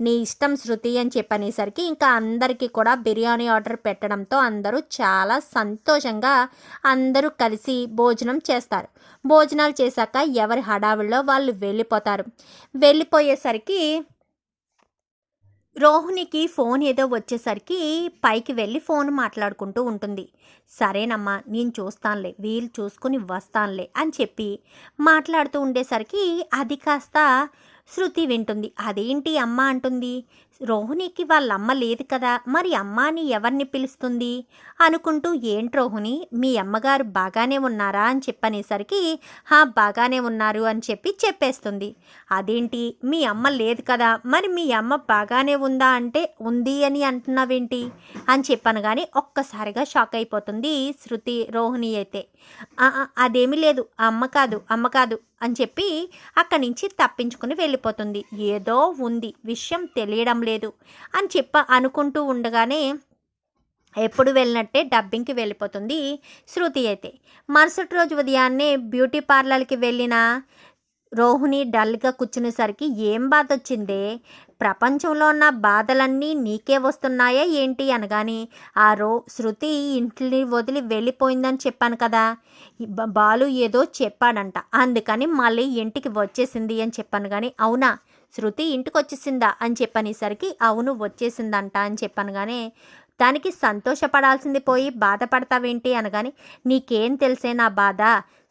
నీ ఇష్టం శృతి అని చెప్పనేసరికి ఇంకా అందరికీ కూడా బిర్యానీ ఆర్డర్ పెట్టడంతో అందరూ చాలా సంతోషంగా అందరూ కలిసి భోజనం చేస్తారు. భోజనాలు చేశాక ఎవరి హడావిడిలో వాళ్ళు వెళ్ళిపోతారు. వెళ్ళిపోయేసరికి రోహిణికి ఫోన్ ఏదో వచ్చేసరికి పైకి వెళ్ళి ఫోన్ మాట్లాడుకుంటూ ఉంటుంది. సరేనమ్మా నేను చూస్తానులే, వీలు చూసుకుని వస్తానులే అని చెప్పి మాట్లాడుతూ ఉండేసరికి అది కాస్త శృతి వింటుంది. అదేంటి అమ్మ అంటుంది, రోహిణికి వాళ్ళ అమ్మ లేదు కదా, మరి అమ్మ అని ఎవరిని పిలుస్తుంది అనుకుంటూ, ఏంటి రోహిణి మీ అమ్మగారు బాగానే ఉన్నారా అని చెప్పనేసరికి బాగానే ఉన్నారు అని చెప్పేస్తుంది. అదేంటి మీ అమ్మ లేదు కదా, మరి మీ అమ్మ బాగానే ఉందా అంటే ఉంది అని అంటున్నావేంటి అని చెప్పాను. కానీ ఒక్కసారిగా షాక్ అయిపోతుంది శృతి. రోహిణి అయితే అదేమీ లేదు, అమ్మ కాదు అని చెప్పి అక్కడి నుంచి తప్పించుకుని వెళ్ళిపోతుంది. ఏదో ఉంది, విషయం తెలియడం లేదు అని అనుకుంటూ ఉండగానే ఎప్పుడు వెళ్ళినట్టే డబ్బింగ్కి వెళ్ళిపోతుంది శృతి అయితే. మరుసటి రోజు ఉదయాన్నే బ్యూటీ పార్లర్కి వెళ్ళిన రోహిణి డల్గా కూర్చునేసరికి ఏం బాధ వచ్చిందే, ప్రపంచంలో ఉన్న బాధలన్నీ నీకే వస్తున్నాయా ఏంటి అనగాని, శృతి ఇంటిని వదిలి వెళ్ళిపోయిందని చెప్పాను కదా, బాలు ఏదో చెప్పాడంట అందుకని మళ్ళీ ఇంటికి వచ్చేసింది అని చెప్పాను. కానీ అవునా శృతి ఇంటికి వచ్చేసిందా అని చెప్పనేసరికి అవును వచ్చేసిందంట అని చెప్పాను. కానీ దానికి సంతోషపడాల్సింది పోయి బాధపడతావేంటి అనగాని, నీకేం తెలిసే నా బాధ,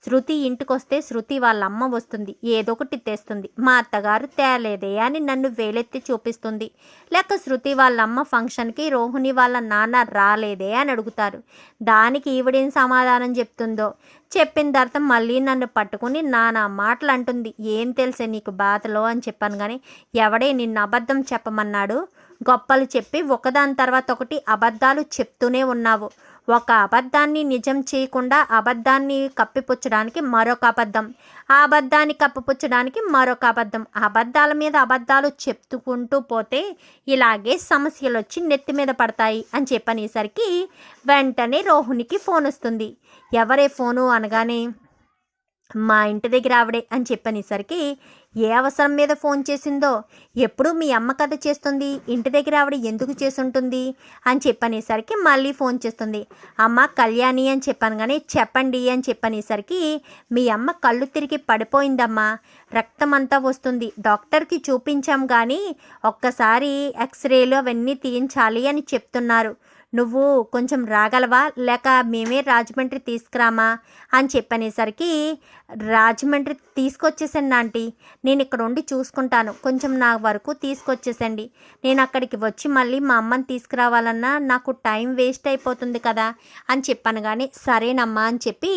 శృతి ఇంటికి వస్తే శృతి వాళ్ళ అమ్మ వస్తుంది, ఏదో ఒకటి తెస్తుంది, మా అత్తగారు తేలేదే అని నన్ను వేలెత్తి చూపిస్తుంది, లేక శృతి వాళ్ళ అమ్మ ఫంక్షన్కి రోహిణి వాళ్ళ నాన్న రాలేదే అని అడుగుతారు. దానికి ఈవిడేం సమాధానం చెప్తుందో, చెప్పిన తర్వాత మళ్ళీ నన్ను పట్టుకుని నానా మాటలు అంటుంది. ఏం తెలిసే నీకు బాధలో అని చెప్పాను. కానీ ఎవడే నిన్ను అబద్ధం చెప్పమన్నాడు, గొప్పలు చెప్పి ఒకదాని తర్వాత ఒకటి అబద్ధాలు చెప్తూనే ఉన్నావు, ఒక అబద్ధాన్ని నిజం చేయకుండా అబద్ధాన్ని కప్పిపుచ్చడానికి మరొక అబద్ధం, ఆ అబద్ధాన్ని కప్పిపుచ్చడానికి మరొక అబద్ధం, అబద్ధాల మీద అబద్ధాలు చెప్తుకుంటూ పోతే ఇలాగే సమస్యలు వచ్చి నెత్తి మీద పడతాయి అని చెప్పనేసరికి వెంటనే రోహిణికి ఫోన్ వస్తుంది. ఎవరే ఫోను అనగానే, మా ఇంటి దగ్గర ఆవిడే అని చెప్పనేసరికి ఏ అవసరం మీద ఫోన్ చేసిందో, ఎప్పుడు మీ అమ్మ కథ చేస్తుంది, ఇంటి దగ్గర ఆవిడ ఎందుకు చేసుంటుంది అని చెప్పనేసరికి మళ్ళీ ఫోన్ చేస్తుంది. అమ్మ కళ్యాణి అని చెప్పాను. కానీ చెప్పండి అని చెప్పనేసరికి, మీ అమ్మ కళ్ళు తిరిగి పడిపోయిందమ్మా, రక్తం అంతా వస్తుంది, డాక్టర్కి చూపించాం కానీ ఒక్కసారి ఎక్స్రేలు అవన్నీ తీయించాలి అని చెప్తున్నారు, నువ్వు కొంచెం రాగలవా లేక మేమే రాజమండ్రి తీసుకురామా అని చెప్పనేసరికి, రాజమండ్రి తీసుకొచ్చేసండి ఆంటీ, నేను ఇక్కడ ఉండి చూసుకుంటాను, కొంచెం నా వరకు తీసుకొచ్చేసండి, నేను అక్కడికి వచ్చి మళ్ళీ మా అమ్మని తీసుకురావాలన్నా నాకు టైం వేస్ట్ అయిపోతుంది కదా అని చెప్పాను. కానీ సరేనమ్మా అని చెప్పి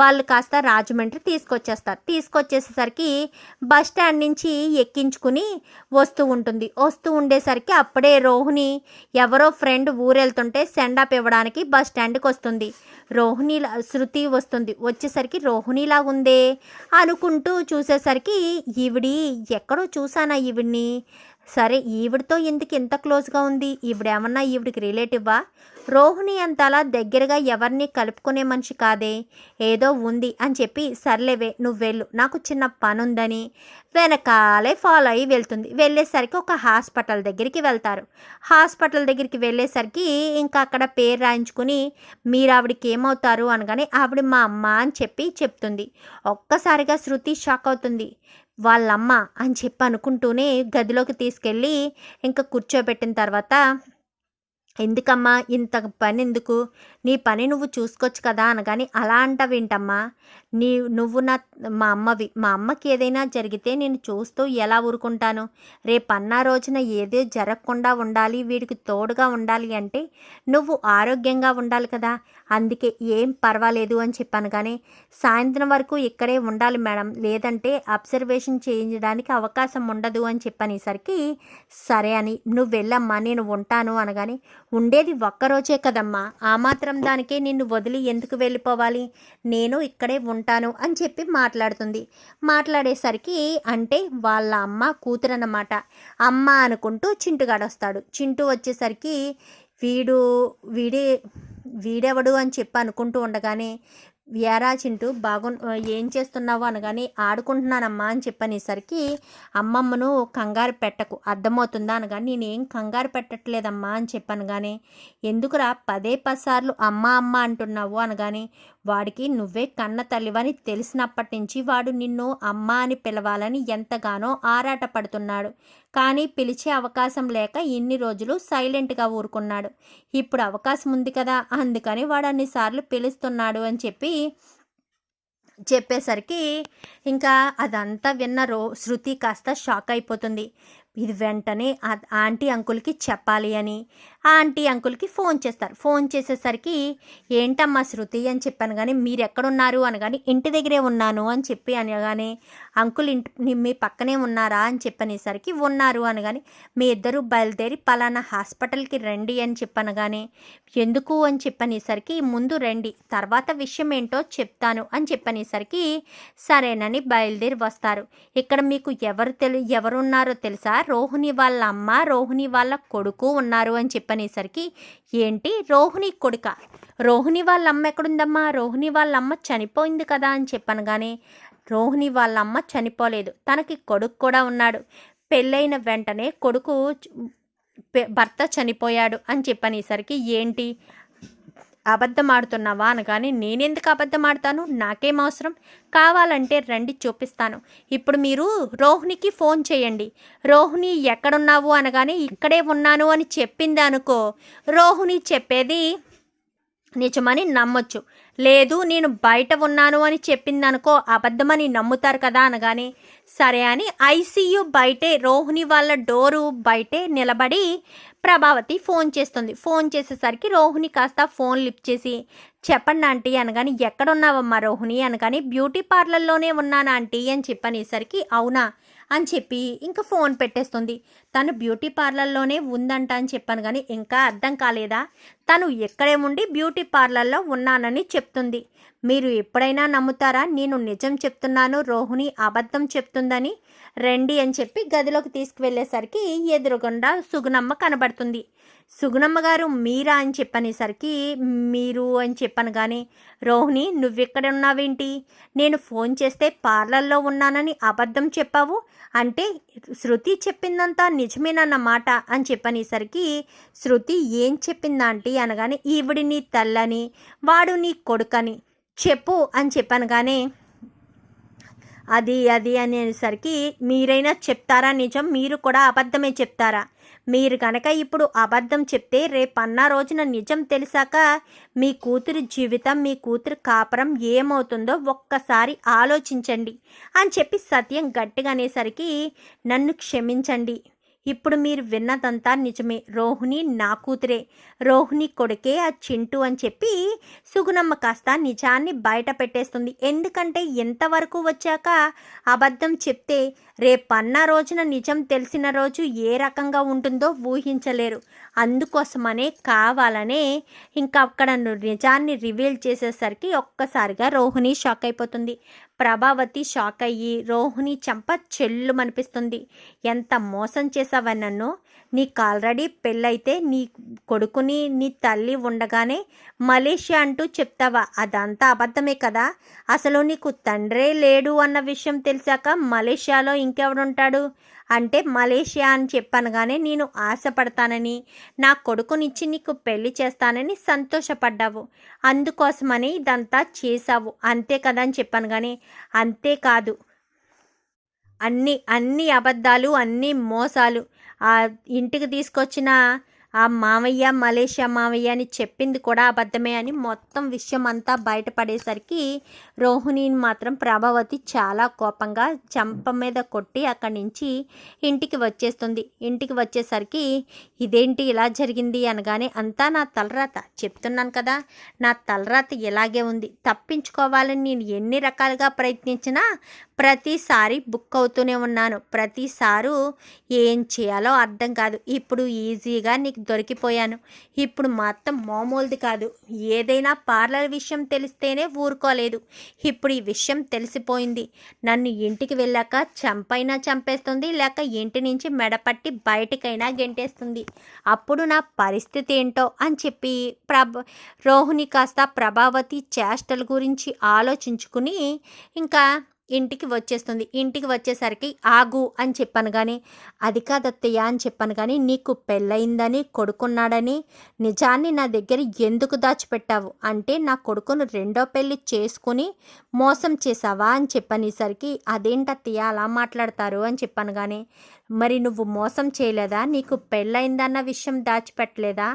వాళ్ళు కాస్త రాజమండ్రి తీసుకొచ్చేస్తారు. తీసుకొచ్చేసేసరికి బస్ స్టాండ్ నుంచి ఎక్కించుకుని వస్తూ ఉండేసరికి అప్పుడే రోహిణి ఎవరో ఫ్రెండ్ ఊరెళ్తుంటే సెండాప్ ఇవ్వడానికి బస్ స్టాండ్కి వస్తుంది. శృతి వస్తుంది. వచ్చేసరికి రోహిణిలా ఉందే అనుకుంటూ చూసేసరికి, ఈవిడి ఎక్కడో చూసానా ఈవిడ్ని, సరే ఈవిడితో ఎందుకు ఇంత క్లోజ్గా ఉంది, ఈవిడేమన్నా ఈవిడికి రిలేటివ్వా, రోహిణి అంతలా దగ్గరగా ఎవరిని కలుపుకునే మనిషి కాదే, ఏదో ఉంది అని చెప్పి, సర్లేవే నువ్వు వెళ్ళు నాకు చిన్న పని ఉందని వెనకాలే ఫాలో అయ్యి వెళ్తుంది. వెళ్ళేసరికి ఒక హాస్పిటల్ దగ్గరికి వెళ్తారు. హాస్పిటల్ దగ్గరికి వెళ్ళేసరికి ఇంకా అక్కడ పేరు రాయించుకుని, మీరు ఆవిడకి ఏమవుతారు అనగానే ఆవిడ మా అమ్మ అని చెప్తుంది. ఒక్కసారిగా శృతి షాక్ అవుతుంది. వాళ్ళమ్మ అని అనుకుంటూనే గదిలోకి తీసుకెళ్ళి ఇంకా కూర్చోబెట్టిన తర్వాత, ఎందుకమ్మా ఇంత పని ఎందుకు, నీ పని నువ్వు చూసుకోవచ్చు కదా అనగాని, అలా అంటావేంటమ్మా, నువ్వు మా అమ్మవి, మా అమ్మకి ఏదైనా జరిగితే నేను చూస్తూ ఎలా ఊరుకుంటాను, రేపన్నా రోజున ఏదో జరగకుండా ఉండాలి, వీడికి తోడుగా ఉండాలి అంటే నువ్వు ఆరోగ్యంగా ఉండాలి కదా, అందుకే ఏం పర్వాలేదు అని చెప్పాను. కానీ సాయంత్రం వరకు ఇక్కడే ఉండాలి మేడం, లేదంటే అబ్జర్వేషన్ చేయించడానికి అవకాశం ఉండదు అని చెప్పనేసరికి, సరే అని నువ్వు వెళ్ళమ్మా నేను ఉంటాను అనగానే, ఉండేది ఒక్కరోజే కదమ్మా, ఆ మాత్రం దానికే నిన్ను వదిలి ఎందుకు వెళ్ళిపోవాలి, నేను ఇక్కడే ఉంటాను అని చెప్పి మాట్లాడేసరికి, అంటే వాళ్ళ అమ్మ కూతురు అన్నమాట. అమ్మ అనుకుంటూ చింటుగాడు వస్తాడు. చింటూ వచ్చేసరికి వీడెవడు అని చెప్పి అనుకుంటూ ఉండగానే, "ఏరా చింటూ ఏం చేస్తున్నావు?" అనగానే, "ఆడుకుంటున్నానమ్మా" అని చెప్పనేసరికి, "అమ్మమ్మను కంగారు పెట్టకు, అర్థమవుతుందా?" అనగానే, "నేనేం కంగారు పెట్టట్లేదమ్మా" అని చెప్పనగానే, "ఎందుకురా పదే 10 సార్లు అమ్మ అమ్మ అంటున్నావు?" అనగానే, "వాడికి నువ్వే కన్న తల్లివని తెలిసినప్పటి నుంచి వాడు నిన్ను అమ్మ అని పిలవాలని ఎంతగానో ఆరాట పడుతున్నాడు. కానీ పిలిచే అవకాశం లేక ఇన్ని రోజులు సైలెంట్గా ఊరుకున్నాడు. ఇప్పుడు అవకాశం ఉంది కదా, అందుకని వాడు అన్నిసార్లు పిలుస్తున్నాడు" అని చెప్పేసరికి ఇంకా అదంతా విన్న శృతి కాస్త షాక్ అయిపోతుంది. ఇది వెంటనే ఆంటీ అంకుల్కి చెప్పాలి అని ఆంటీ అంకుల్కి ఫోన్ చేస్తారు. ఫోన్ చేసేసరికి, "ఏంటమ్మా శృతి" అని చెప్పాను. కానీ, "మీరు ఎక్కడున్నారు?" అనగానే, "ఇంటి దగ్గరే ఉన్నాను" అని చెప్పి అనగానే, "అంకుల్ మీ పక్కనే ఉన్నారా?" అని చెప్పనేసరికి, "ఉన్నారు" అనగానే, "మీ ఇద్దరు బయలుదేరి పలానా హాస్పిటల్కి రండి" అని చెప్పనగానే, "ఎందుకు" అని చెప్పనేసరికి, "ముందు రండి, తర్వాత విషయం ఏంటో చెప్తాను" అని చెప్పనేసరికి, సరేనని బయలుదేరి వస్తారు. ఇక్కడ మీకు ఎవరున్నారో తెలుసా? రోహిణి వాళ్ళ అమ్మ, రోహిణి వాళ్ళ కొడుకు ఉన్నారు అని చెప్పనేసరికి, "ఏంటి రోహిణి కొడుకా? రోహిణి వాళ్ళ అమ్మ ఎక్కడుందమ్మా? రోహిణి వాళ్ళ అమ్మ చనిపోయింది కదా" అని చెప్పనగానే, "రోహిణి వాళ్ళ అమ్మ చనిపోలేదు, తనకి కొడుకు కూడా ఉన్నాడు. పెళ్ళైన వెంటనే కొడుకు భర్త చనిపోయాడు" అని చెప్పనేసరికి, "ఏంటి అబద్ధం ఆడుతున్నావా?" అనగానే, "నేనెందుకు అబద్ధం ఆడతాను? నాకేం అవసరం? కావాలంటే రండి చూపిస్తాను. ఇప్పుడు మీరు రోహిణికి ఫోన్ చేయండి. రోహిణి ఎక్కడున్నావు అనగానే, ఇక్కడే ఉన్నాను అని చెప్పింది అనుకో, రోహిణి చెప్పేది నిజమని నమ్మొచ్చు. లేదు నేను బయట ఉన్నాను అని చెప్పిందనుకో, అబద్ధమని నమ్ముతారు కదా" అనగానే, సరే అని ఐసీయూ బయటే రోహిణి వాళ్ళ డోరు బయటే నిలబడి ప్రభావతి ఫోన్ చేస్తుంది. ఫోన్ చేసేసరికి రోహిణి కాస్త ఫోన్ లిఫ్ట్ చేసి, "చెప్పండి ఆంటీ" అనగానే, "ఎక్కడున్నావమ్మా రోహిణి?" అనగానే, "బ్యూటీ పార్లర్లోనే ఉన్నాను ఆంటీ" అని చెప్పనేసరికి, "అవునా" అని చెప్పి ఇంకా ఫోన్ పెట్టేస్తుంది. తను బ్యూటీ పార్లర్లోనే ఉందంట అని చెప్పాను. కానీ ఇంకా అర్థం కాలేదా? తను ఇక్కడే ఉండి బ్యూటీ పార్లర్లో ఉన్నానని చెప్తుంది. మీరు ఎప్పుడైనా నమ్ముతారా నేను నిజం చెప్తున్నాను, రోహిణి అబద్ధం చెప్తుందని? రండి అని చెప్పి గదిలోకి తీసుకువెళ్ళేసరికి ఎదురుగుండా సుగుణమ్మ కనబడుతుంది. సుగుణమ్మ గారు మీరా అని చెప్పనేసరికి, "మీరు" అని చెప్పాను. కానీ, "రోహిణి నువ్వెక్కడ ఉన్నావేంటి? నేను ఫోన్ చేస్తే పార్లర్లో ఉన్నానని అబద్ధం చెప్పావు అంటే శృతి చెప్పిందంతా నిజమేనన్నమాట" అని చెప్పనేసరికి, "శృతి ఏం చెప్పిందా ఆంటీ" అనగానే, "ఈవిడి నీ తల్లని, వాడు నీ కొడుకని చెప్పు" అని చెప్పాను. కానీ, అది అనేసరికి, "మీరైనా చెప్తారా నిజం? మీరు కూడా అబద్ధమే చెప్తారా? మీరు కనుక ఇప్పుడు అబద్ధం చెప్తే రేపన్న రోజున నిజం తెలిసాక మీ కూతురి జీవితం, మీ కూతురి కాపురం ఏమవుతుందో ఒక్కసారి ఆలోచించండి" అని చెప్పి సత్యం గట్టిగా అనేసరికి, "నన్ను క్షమించండి, ఇప్పుడు మీరు విన్నదంతా నిజమే. రోహిణి నా కూతురే, రోహిణి కొడుకే ఆ చింటూ" అని చెప్పి సుగుణమ్మ కాస్త నిజాన్ని బయట పెట్టేస్తుంది. ఎందుకంటే ఎంతవరకు వచ్చాక అబద్ధం చెప్తే రేపన్న రోజున నిజం తెలిసిన రోజు ఏ రకంగా ఉంటుందో ఊహించలేరు. అందుకోసమనే కావాలనే ఇంకా అక్కడ నిజాన్ని రివీల్ చేసేసరికి ఒక్కసారిగా రోహిణి షాక్ అయిపోతుంది. ప్రభావతి షాక్ అయ్యి రోహిణి చెంప చెల్లుమనిపిస్తుంది. "ఎంత మోసం చేసావా నన్ను? నీకు ఆల్రెడీ పెళ్ళైతే నీ కొడుకుని నీ తల్లి ఉండగానే మలేషియా అంటూ చెప్తావా? అదంతా అబద్ధమే కదా? అసలు నీకు తండ్రే లేడు అన్న విషయం తెలిసాక మలేషియాలో ఇంకెవడుంటాడు? అంటే మలేషియా అని చెప్పనగానే నేను ఆశపడతానని, నా కొడుకునిచ్చి నీకు పెళ్లి చేస్తానని సంతోషపడ్డావు. అందుకోసమని ఇదంతా చేశావు అంతే కదా అని చెప్పాను. కానీ అంతేకాదు, అన్ని అబద్ధాలు, అన్ని మోసాలు. ఆ ఇంటికి తీసుకొచ్చిన ఆ మామయ్య, మలేషియా మామయ్య అని చెప్పింది కూడా అబద్ధమే అని మొత్తం విషయం అంతా బయటపడేసరికి రోహిణిని మాత్రం ప్రభావతి చాలా కోపంగా చెంప మీద కొట్టి అక్కడి నుంచి ఇంటికి వచ్చేస్తుంది. ఇంటికి వచ్చేసరికి, "ఇదేంటి ఇలా జరిగింది" అనగానే, "అంతా నా తలరాత, చెప్తున్నాను కదా, నా తలరాత ఇలాగే ఉంది. తప్పించుకోవాలని నేను ఎన్ని రకాలుగా ప్రయత్నించినా ప్రతిసారి బుక్ అవుతూనే ఉన్నాను. ప్రతిసారు ఏం చేయాలో అర్థం కాదు. ఇప్పుడు ఈజీగా నీకు దొరికిపోయాను. ఇప్పుడు మొత్తం మామూలుది కాదు. ఏదైనా పార్లర్ విషయం తెలిస్తేనే ఊరుకోలేదు. ఇప్పుడు ఈ విషయం తెలిసిపోయింది. నన్ను ఇంటికి వెళ్ళాక చంపైనా చంపేస్తుంది, లేక ఇంటి నుంచి మెడపట్టి బయటికైనా గెంటేస్తుంది. అప్పుడు నా పరిస్థితి ఏంటో అని చెప్పి రోహిణి కాస్త ప్రభావతి చేష్టల గురించి ఆలోచించుకుని ఇంకా ఇంటికి వచ్చేస్తుంది. ఇంటికి వచ్చేసరికి ఆగు అని చెప్పాను కానీ, అది కాదత్తయ్య అని చెప్పాను కానీ, నీకు పెళ్ళయిందని కొడుకున్నాడని నిజాన్ని నా దగ్గర ఎందుకు దాచిపెట్టావు అంటే, నా కొడుకును రెండో పెళ్ళి చేసుకుని మోసం చేసావా అని చెప్పనేసరికి, అదేంటత్తయ్య అలా మాట్లాడతారు అని చెప్పాను కానీ, మరి నువ్వు మోసం చేయలేదా? నీకు పెళ్ళయిందన్న విషయం దాచిపెట్టలేదా?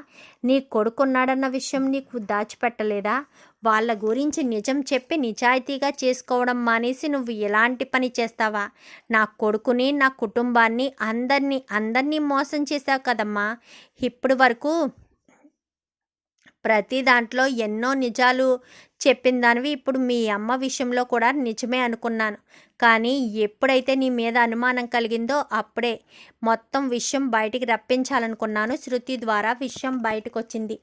నీ కొడుకున్నాడన్న విషయం నీకు దాచిపెట్టలేదా? వాళ్ళ గురించి నిజం చెప్పి నిజాయితీగా చేసుకోవడం మానేసి నువ్వు ఎలాంటి పని చేస్తావా? నా కొడుకుని, నా కుటుంబాన్ని, అందరినీ మోసం చేశావు కదమ్మా. ఇప్పుడు వరకు ప్రతి దాంట్లో ఎన్నో నిజాలు చెప్పిన దానివి ఇప్పుడు మీ అమ్మ విషయంలో కూడా నిజమే అనుకున్నాను. కానీ ఎప్పుడైతే నీ మీద అనుమానం కలిగిందో అప్పుడే మొత్తం విషయం బయటికి రప్పించాలనుకున్నాను. శృతి ద్వారా విషయం బయటకు వచ్చింది.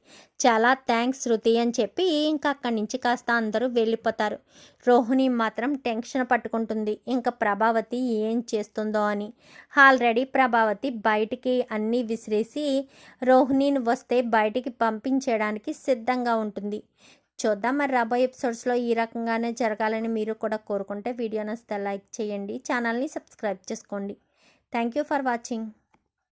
చాలా థ్యాంక్స్ శృతి అని చెప్పి ఇంకా అక్కడి నుంచి కాస్త అందరూ వెళ్ళిపోతారు. రోహిణి మాత్రం టెన్షన్ పట్టుకుంటుంది. ఇంకా ప్రభావతి ఏం చేస్తుందో అని. ఆల్రెడీ ప్రభావతి బయటికి అన్నీ విసిరేసి రోహిణిని వస్తే బయటికి పంపించేయడానికి సిద్ధంగా ఉంటుంది. చూద్దాం మరి రాబోయే ఎపిసోడ్స్లో ఈ రకంగానే జరగాలని మీరు కూడా కోరుకుంటే వీడియో నచ్చితే లైక్ చేయండి, ఛానల్ని సబ్స్క్రైబ్ చేసుకోండి. Thank you for watching.